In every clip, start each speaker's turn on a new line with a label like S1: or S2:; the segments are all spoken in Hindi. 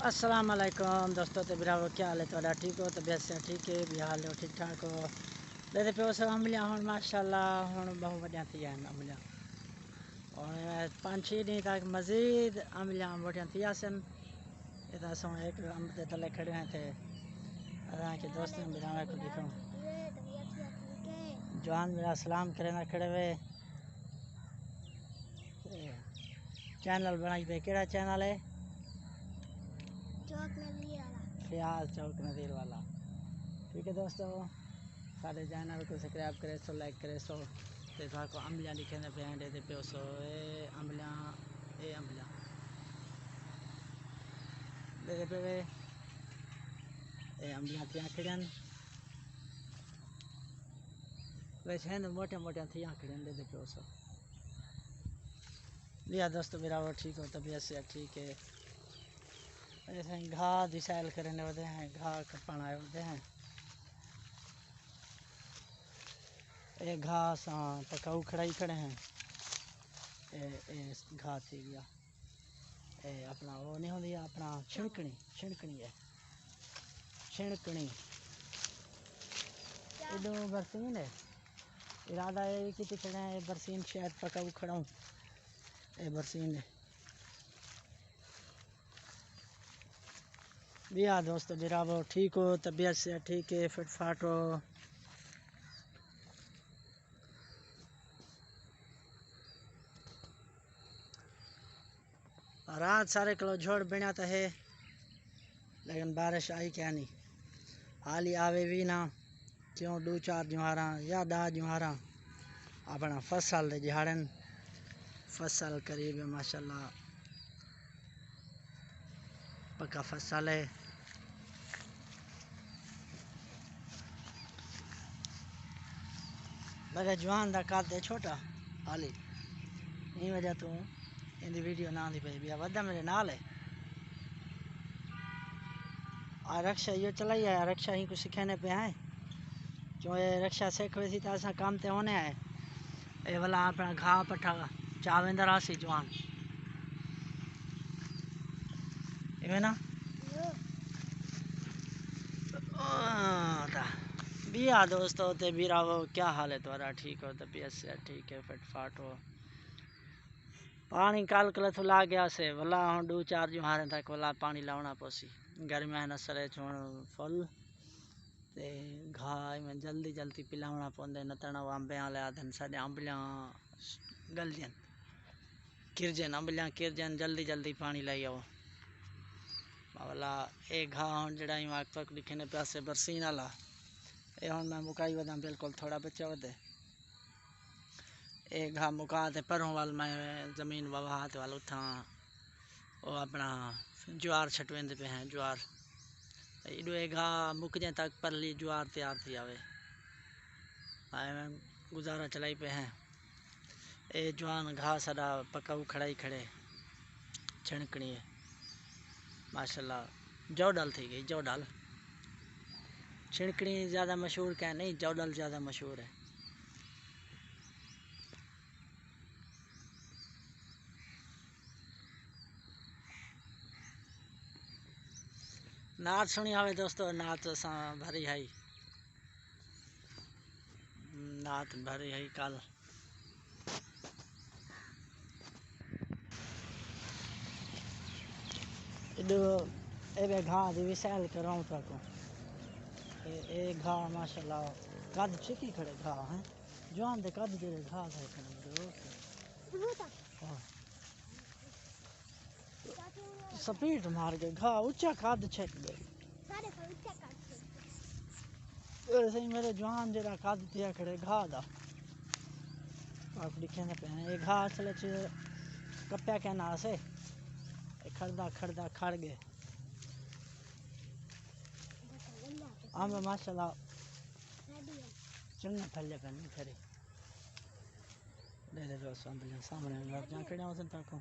S1: अस्सलाम वालेकुम दोस्तों ते बिरावो क्या हाल है तुहाडा ठीक हो तबीयत से ठीक है भी हाल हो ठीक ठाक हो लेते पे सब अमलियां हुण माशाअल्लाह हुण बहुत वड्डियां थी आहिनि अमलियां और 5-6 ॾींहं तक मज़ीद अमलियां वड्डियां थी आसन इधर असां एक अम्ब ते तले खड़े हैं थे असांखे दोस्तों बिरावे को दिखो जवान मेरा सलाम करे ना खड़े हुए चैनल बनाई पे केड़ा चैनल है ख्याल चौक नज़ीर वाला ठीक है दोस्तों सारे चैनल को सब्सक्राइब करे सो लाइक करे सो ते को अमलियां लिखे पे हैं दे पे सो ए अमलियां दे पे ए अमलियां थी खड़न वैसे हैं मोटे मोटे थी खड़न दे पे सो लिया दोस्तों मेरा वो ठीक हो तबीयत से ठीक है ऐसे घाह दिशाइल करने होते हैं घाह कपन आए होते हैं ये घाह सा पकाऊ खड़ाई खड़े हैं घाह थी गया ए अपना वो नहीं होती अपना छिणकनी छिणकनी है छिणकनी इधर बरसीन है इरादा है कि खड़े हैं बरसीन शायद पकाऊ खड़ाऊँ ए बरसीन है बिया दोस्तों बिरावो ठीक हो तबीयत से ठीक है फिट फाट हो रात सारे किलो झोड़ बिना तो है लेकिन बारिश आई क्या नहीं हाल ही आवे भी ना क्यों 2-4 जुहारा या 10 जुहारा अपना फसल दे झाड़न फसल करीब है माशाल्लाह पक्का फसल है मेरे जवान का कद है छोटा हाली इन वजह तू इन वीडियो ना आती पई बिया वदा मेरे नाल है आ रक्षा ये चलाई है रक्षा ही कुछ सिखाने पे है क्यों ये रक्षा सीख वैसी तो असा काम ते होने है ये वाला अपना घाह पट्ठा चावेंदर आसी जवान इवे ना बिया दोस्तों ते बिरावो क्या हाल है तुम्हारा ठीक हो तबीयत से ठीक है फिट फाट हो पानी कल कल तो ला गया से वला हम 2-4 जुहारे तक वला पानी लावना पोसी गर्मी है नसरे छोड़ फुल ते घाह में जल्दी जल्दी पिलावना पौंदे न तण अंबे वाले आदन साडे अंबलियां गलजन किरजन अंबलियां किरजन जल्दी जल्दी पानी लाई आओ वाला ए घाह हम जड़ा वक्त वक्त लिखे प्यासे बरसीन वाला ये हम मैं मुकाई वदा बिल्कुल थोड़ा बच्चा वदे एक घाह मुका ते परों वाल मैं जमीन वहात वाल उठा वो अपना ज्वार छटवेंदे पे हैं ज्वार इडो एक घाह मुक जाए तक परली ज्वार तैयार थी आवे मैं गुजारा चलाई पे हैं ए जवान घाह साडा पकाऊ खड़ाई खड़े छिणकनी है माशाल्लाह जौडल थी गई जौडल छिणकनी ज़्यादा मशहूर क्या नहीं जौडल ज़्यादा मशहूर है नात सुनी आवे दोस्तों नात असा भरी है नात भरी है कल इधो ए घाह दी विशाल कराऊं ताको ए घाह माशाल्लाह कद चिकी खड़े घाह हैं जवान दे कद दे घाह है खड़े स्पीड मार के घाह ऊंचा कद छक गए सही मेरे जवान जरा कद दिया खड़े घाह दा आप लिखे ने पे ये घाह असल च कप्या क्या ना से खड़दा खड़दा खड़ गए आम माशाल्लाह चंगा फल पे खड़े ले दोस्तों सामने लग खड़े हो ताको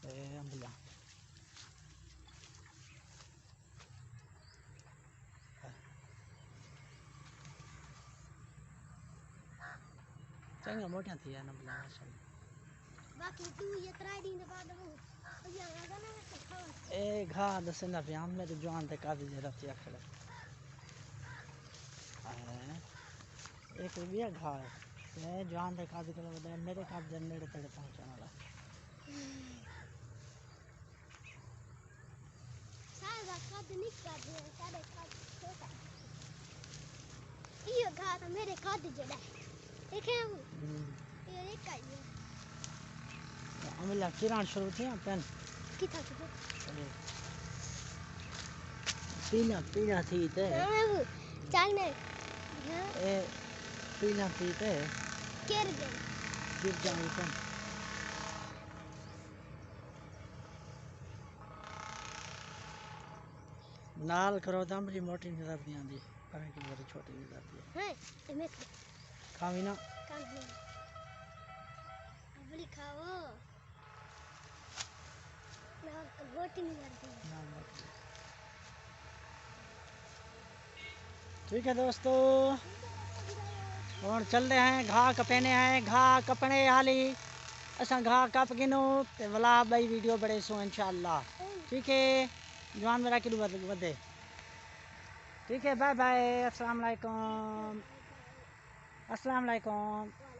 S1: अम्बला चंगा मोटा थी अम्बला माशाल्लाह बाकी तू ये 3 दिन बाद ए घा दसना प्याम मेरे जवान ते कादी जरा ते खड़ा है एक बिया घा है जवान ते कादी कर मेरे काद जन नेड़े तेड़े पहुंचने वाला
S2: सारा काद निका दे सारे काद छोटा ये घा तो मेरे काद जड़ा देखे ये एक का ये
S1: अमिला किरान शुरू थी पेन
S2: किथा तो
S1: पीना पीना थी ते
S2: चल ने
S1: ए पीना थी ते
S2: गिर गए
S1: गिर जाऊं पेन नाल करो तो मेरी मोटी नहीं दर्द नहीं आती पर की मेरी छोटी नहीं दर्द
S2: है मैं
S1: खावी ना
S2: काम है अब खाओ ना रोटी नहीं करती
S1: ना मोटी ठीक है दोस्तों और चल रहे हैं घा कपेने हैं घा कपने हाली असा घा कप गिनो ते वला बई वीडियो बड़े सो इंशाल्लाह ठीक है जवान मेरा किलो बदे ठीक है बाय बाय अस्सलाम वालेकुम अस्सलाम वालेकुम